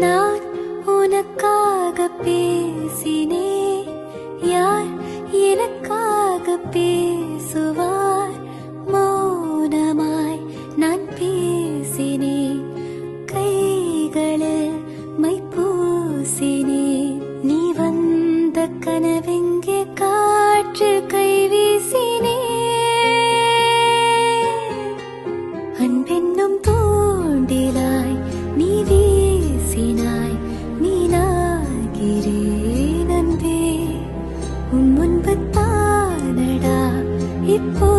நான் உனக்காக பேசினேன், யார் எனக்காக பேசுவார்? மௌனமாய் நான் பேசினேன், கைகளில் மை பூசினேன். நீ வந்த கனவெங்கே காற்று கை வீசினே, அன்பென்னும் தூண்டிலாய் நீ வீசினாய். நீனாகிறேன் அன்பே, உன் முன்பு தானடா இப்போ